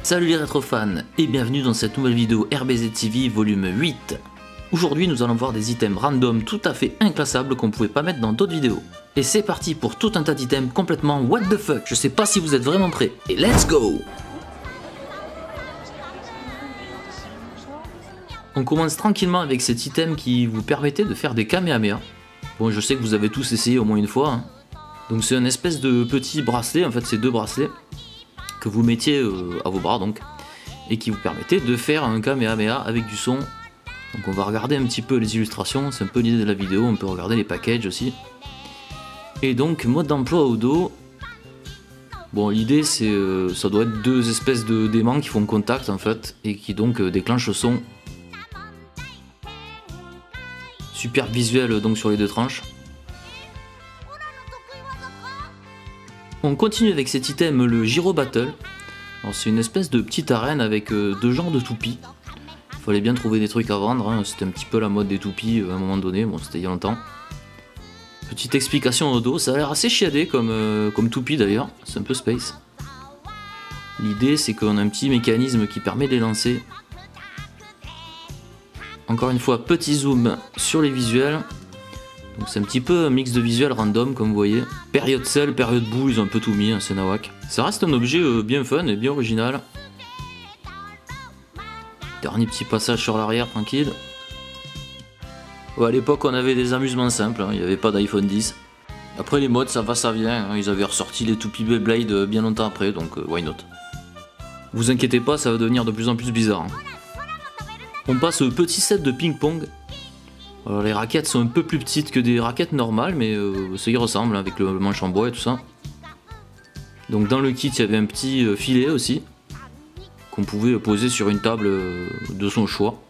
Salut les rétrofans et bienvenue dans cette nouvelle vidéo RBZ TV volume 8. Aujourd'hui nous allons voir des items random tout à fait inclassables qu'on pouvait pas mettre dans d'autres vidéos. Et c'est parti pour tout un tas d'items complètement what the fuck. Je sais pas si vous êtes vraiment prêts. Et let's go! On commence tranquillement avec cet item qui vous permettait de faire des Kamehameha. Bon, je sais que vous avez tous essayé au moins une fois. Donc c'est une espèce de petit bracelet, en fait c'est deux bracelets que vous mettiez à vos bras donc, et qui vous permettait de faire un Kamehameha avec du son. Donc on va regarder un petit peu les illustrations, c'est un peu l'idée de la vidéo, on peut regarder les packages aussi. Et donc mode d'emploi au dos. Bon, l'idée c'est ça doit être deux espèces d'aimants qui font contact en fait et qui donc déclenchent le son. Super visuel donc sur les deux tranches. On continue avec cet item, le Gyro Battle. C'est une espèce de petite arène avec deux genres de toupies. Il fallait bien trouver des trucs à vendre, hein. C'était un petit peu la mode des toupies à un moment donné, bon c'était il y a longtemps. Petite explication au dos, ça a l'air assez chiadé comme toupie d'ailleurs, c'est un peu space. L'idée c'est qu'on a un petit mécanisme qui permet de les lancer. Encore une fois, petit zoom sur les visuels. Donc c'est un petit peu un mix de visuels random comme vous voyez. Période sel, période boue, ils ont un peu tout mis, hein, c'est nawak. Ça reste un objet bien fun et bien original. Dernier petit passage sur l'arrière, tranquille. Ouais, à l'époque on avait des amusements simples, hein, il n'y avait pas d'iPhone 10. Après les modes ça va ça vient, hein, ils avaient ressorti les toupies Beyblade bien longtemps après, donc why not. Vous inquiétez pas, ça va devenir de plus en plus bizarre. Hein. On passe au petit set de ping-pong. Alors les raquettes sont un peu plus petites que des raquettes normales, mais ça y ressemble avec le manche en bois et tout ça. Donc dans le kit il y avait un petit filet aussi, qu'on pouvait poser sur une table de son choix.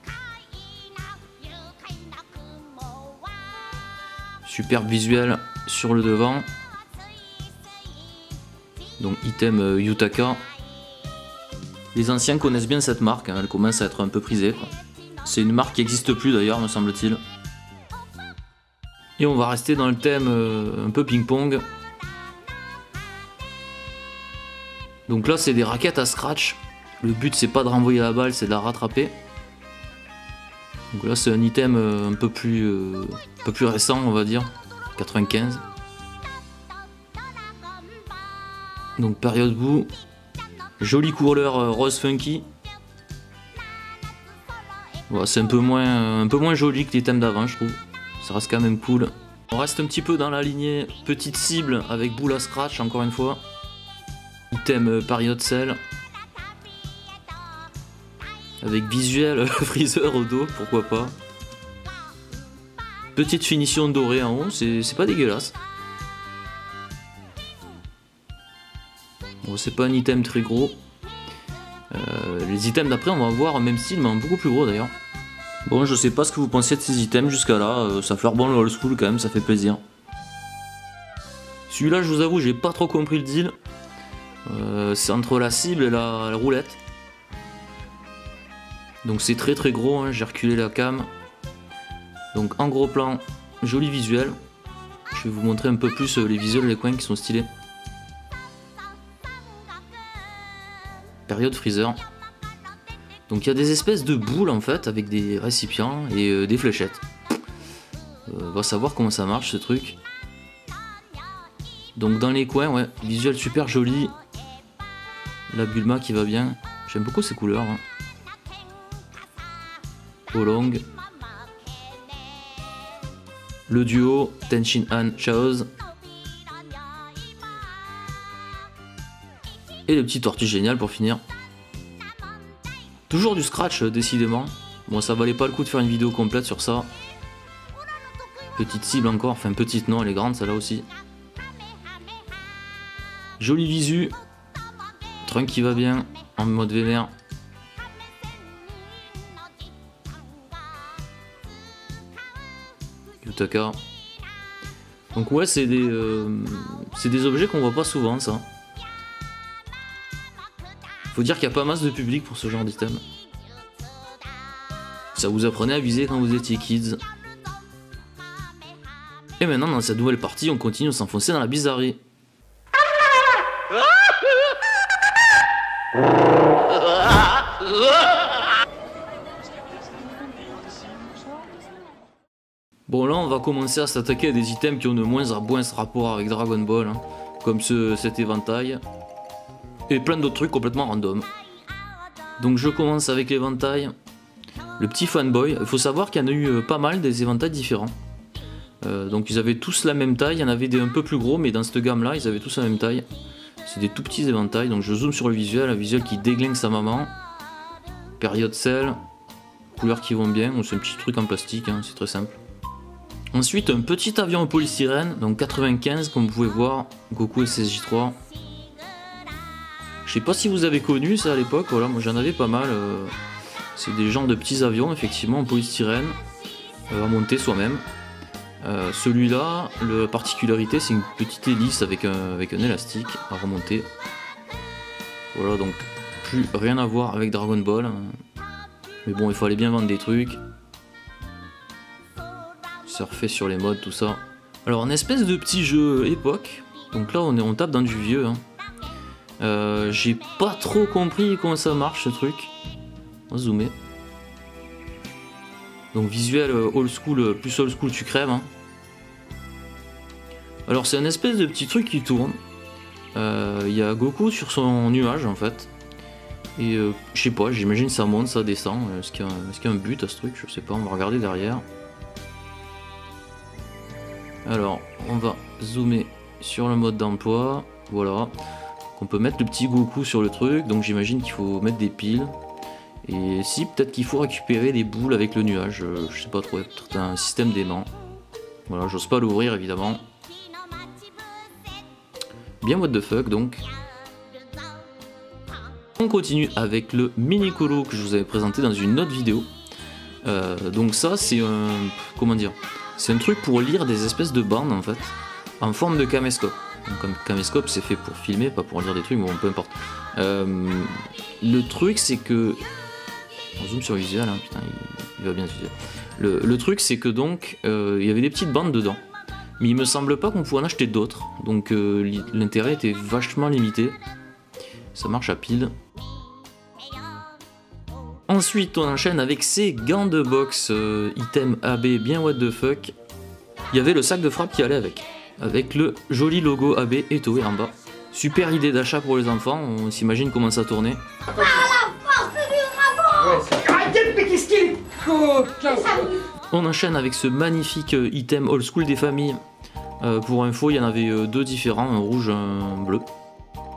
Superbe visuel sur le devant. Donc item Yutaka. Les anciens connaissent bien cette marque, hein, elle commence à être un peu prisée. C'est une marque qui n'existe plus d'ailleurs, me semble-t-il. Et on va rester dans le thème un peu ping-pong. Donc là c'est des raquettes à scratch. Le but c'est pas de renvoyer la balle, c'est de la rattraper. Donc là c'est un item un peu plus récent on va dire. 95. Donc période boue. Jolie couleur rose funky. Voilà, c'est un peu moins joli que l'item d'avant je trouve. Ça reste quand même cool. On reste un petit peu dans la lignée petite cible avec boule à scratch encore une fois. Item période sel. Avec visuel Freezer au dos, pourquoi pas. Petite finition dorée en haut, c'est pas dégueulasse. Bon, c'est pas un item très gros. Les items d'après on va voir un même style mais en beaucoup plus gros d'ailleurs. Bon, je sais pas ce que vous pensiez de ces items jusqu'à là, ça fleure bon le old school quand même, ça fait plaisir. Celui-là, je vous avoue, j'ai pas trop compris le deal. C'est entre la cible et la roulette. Donc c'est très très gros, hein, j'ai reculé la cam. Donc en gros plan, joli visuel. Je vais vous montrer un peu plus les visuels, les coins qui sont stylés. Période freezer. Donc il y a des espèces de boules en fait avec des récipients et des fléchettes. On va savoir comment ça marche ce truc. Donc dans les coins, ouais, visuel super joli. La Bulma qui va bien. J'aime beaucoup ces couleurs. Hein. Oolong. Le duo Tenshin Han Chaoz. Et le petit tortue génial pour finir. Toujours du scratch décidément. Bon, ça valait pas le coup de faire une vidéo complète sur ça. Petite cible encore, enfin petite non, elle est grande celle-là aussi. Joli visu. Trunk qui va bien en mode vénère. Yutaka. Donc ouais, c'est des objets qu'on voit pas souvent ça. Faut dire qu'il n'y a pas masse de public pour ce genre d'item. Ça vous apprenait à viser quand vous étiez kids. Et maintenant dans cette nouvelle partie on continue à s'enfoncer dans la bizarrerie. Bon là on va commencer à s'attaquer à des items qui ont de moins en moins ce rapport avec Dragon Ball, hein, comme cet éventail, et plein d'autres trucs complètement random. Donc je commence avec l'éventail, le petit fanboy. Il faut savoir qu'il y en a eu pas mal des éventails différents. Donc ils avaient tous la même taille, il y en avait des un peu plus gros, mais dans cette gamme là ils avaient tous la même taille. C'est des tout petits éventails, donc je zoome sur le visuel, un visuel qui déglingue sa maman. Période sel, couleurs qui vont bien, c'est un petit truc en plastique, hein, c'est très simple. Ensuite un petit avion en polystyrène, donc 95 comme vous pouvez voir, Goku SSJ3. Je sais pas si vous avez connu ça à l'époque, voilà, moi j'en avais pas mal. C'est des genres de petits avions effectivement en polystyrène, à monter soi-même. Celui-là, la particularité c'est une petite hélice avec un élastique à remonter. Voilà, donc plus rien à voir avec Dragon Ball. Mais bon, il fallait bien vendre des trucs. Surfer sur les modes, tout ça. Alors, un espèce de petit jeu époque. Donc là, on tape dans du vieux. Hein. J'ai pas trop compris comment ça marche ce truc. On va zoomer. Donc visuel old school, plus old school tu crèves. Hein. Alors c'est un espèce de petit truc qui tourne. Il y a Goku sur son nuage en fait. Et je sais pas, j'imagine ça monte, ça descend. Est-ce qu'il y a un but à ce truc? Je sais pas, on va regarder derrière. Alors, on va zoomer sur le mode d'emploi. Voilà. On peut mettre le petit Goku sur le truc. Donc j'imagine qu'il faut mettre des piles. Et si, peut-être qu'il faut récupérer des boules avec le nuage. Je sais pas trop, peut-être un système d'aimant. Voilà, j'ose pas l'ouvrir évidemment. Bien what the fuck donc. On continue avec le mini colo que je vous avais présenté dans une autre vidéo. Donc ça c'est un... comment dire? C'est un truc pour lire des espèces de bandes en fait, en forme de caméscope. Donc comme caméscope c'est fait pour filmer, pas pour lire des trucs, mais bon peu importe. Le truc c'est que... On zoome sur le visuel, hein, putain il va bien ce visuel. Le truc c'est que donc il y avait des petites bandes dedans. Mais il me semble pas qu'on pouvait en acheter d'autres. Donc l'intérêt était vachement limité. Ça marche à pile. Ensuite, on enchaîne avec ces gants de boxe item AB bien what the fuck. Il y avait le sac de frappe qui allait avec le joli logo AB et Toei en bas. Super idée d'achat pour les enfants, on s'imagine comment ça tournait. On enchaîne avec ce magnifique item old school des familles. Pour info, il y en avait deux différents, un rouge, un bleu.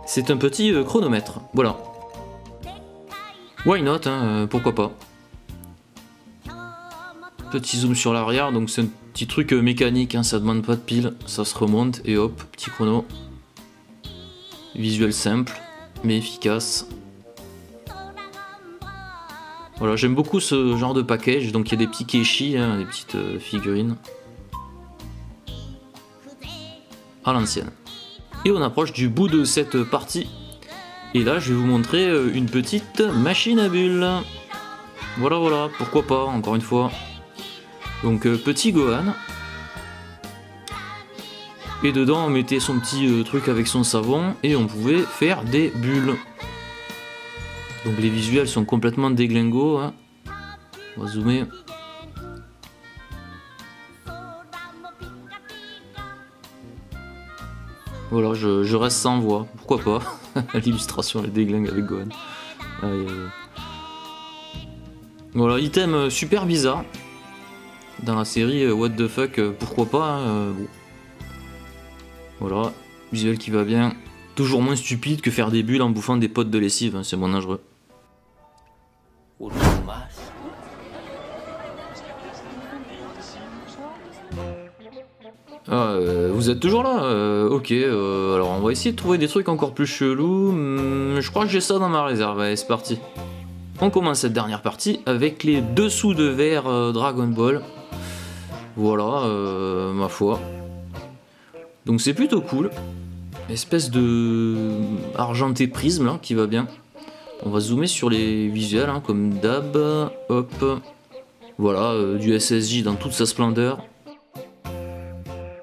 C'est un petit chronomètre, voilà. Why not, hein, pourquoi pas. Petit zoom sur l'arrière, donc c'est un petit truc mécanique, hein, ça demande pas de pile, ça se remonte et hop, petit chrono. Visuel simple, mais efficace. Voilà, j'aime beaucoup ce genre de package, donc il y a des petits keishi, hein, des petites figurines. À l'ancienne. Et on approche du bout de cette partie. Et là, je vais vous montrer une petite machine à bulles. Voilà, voilà, pourquoi pas, encore une fois. Donc, petit Gohan. Et dedans, on mettait son petit truc avec son savon et on pouvait faire des bulles. Donc, les visuels sont complètement déglingos. Hein. On va zoomer. Voilà, je reste sans voix, pourquoi pas. L'illustration, elle déglingue avec Gohan. Voilà, item super bizarre. Dans la série What the fuck, pourquoi pas. Hein, bon. Voilà, visuel qui va bien. Toujours moins stupide que faire des bulles en bouffant des potes de lessive, hein, c'est moins dangereux. Ah, vous êtes toujours là, ok, alors on va essayer de trouver des trucs encore plus chelous. Je crois que j'ai ça dans ma réserve, allez c'est parti. On commence cette dernière partie avec les dessous de verre Dragon Ball. Voilà, ma foi. Donc c'est plutôt cool. Espèce de argenté prisme là qui va bien. On va zoomer sur les visuels hein, comme d'hab. Hop. Voilà, du SSJ dans toute sa splendeur.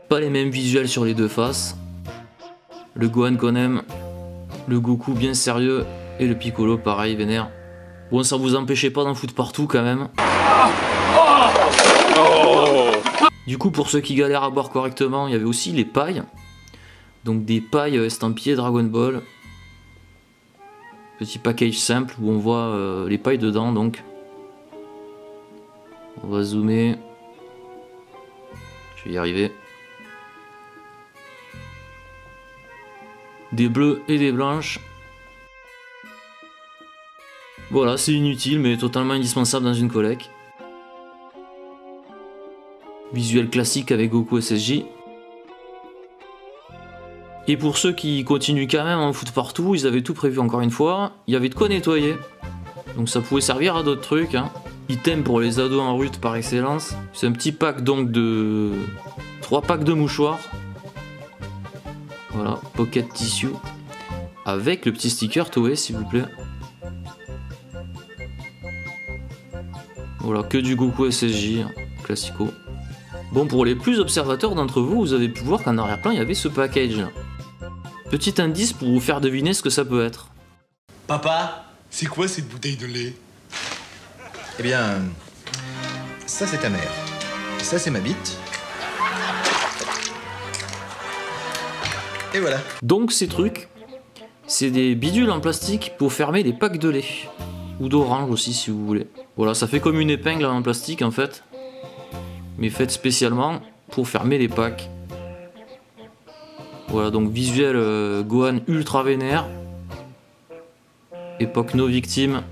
Pas les mêmes visuels sur les deux faces. Le Gohan qu'on aime, le Goku bien sérieux et le Piccolo pareil vénère. Bon, ça vous empêchait pas d'en foutre partout quand même. Du coup, pour ceux qui galèrent à boire correctement, il y avait aussi les pailles. Donc des pailles estampillées Dragon Ball. Petit package simple où on voit les pailles dedans donc. On va zoomer. Je vais y arriver. Des bleues et des blanches. Voilà, c'est inutile mais totalement indispensable dans une collecte. Visuel classique avec Goku SSJ. Et pour ceux qui continuent quand même à en foutre partout, ils avaient tout prévu encore une fois. Il y avait de quoi nettoyer. Donc ça pouvait servir à d'autres trucs. Hein. Item pour les ados en rut par excellence. C'est un petit pack donc de 3 packs de mouchoirs. Voilà, pocket tissue. Avec le petit sticker Toei s'il vous plaît. Voilà, que du Goku SSJ, classico. Bon, pour les plus observateurs d'entre vous, vous avez pu voir qu'en arrière-plan, il y avait ce package là. Petit indice pour vous faire deviner ce que ça peut être. Papa, c'est quoi cette bouteille de lait? Eh bien, ça c'est ta mère. Ça c'est ma bite. Et voilà. Donc ces trucs, c'est des bidules en plastique pour fermer les packs de lait. Ou d'orange aussi si vous voulez. Voilà, ça fait comme une épingle en plastique en fait. Mais faite spécialement pour fermer les packs. Voilà, donc visuel Gohan ultra vénère. Époque no victime.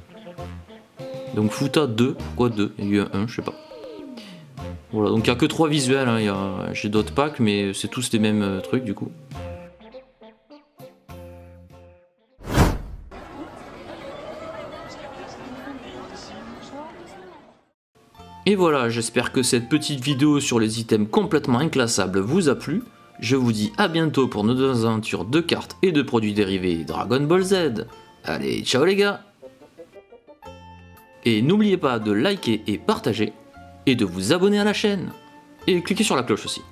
Donc Futa 2. Pourquoi 2? Il y a eu un 1, je sais pas. Voilà, donc il n'y a que 3 visuels. Hein. J'ai d'autres packs, mais c'est tous les mêmes trucs du coup. Et voilà, j'espère que cette petite vidéo sur les items complètement inclassables vous a plu. Je vous dis à bientôt pour nos aventures de cartes et de produits dérivés Dragon Ball Z. Allez, ciao les gars! Et n'oubliez pas de liker et partager, et de vous abonner à la chaîne. Et cliquez sur la cloche aussi.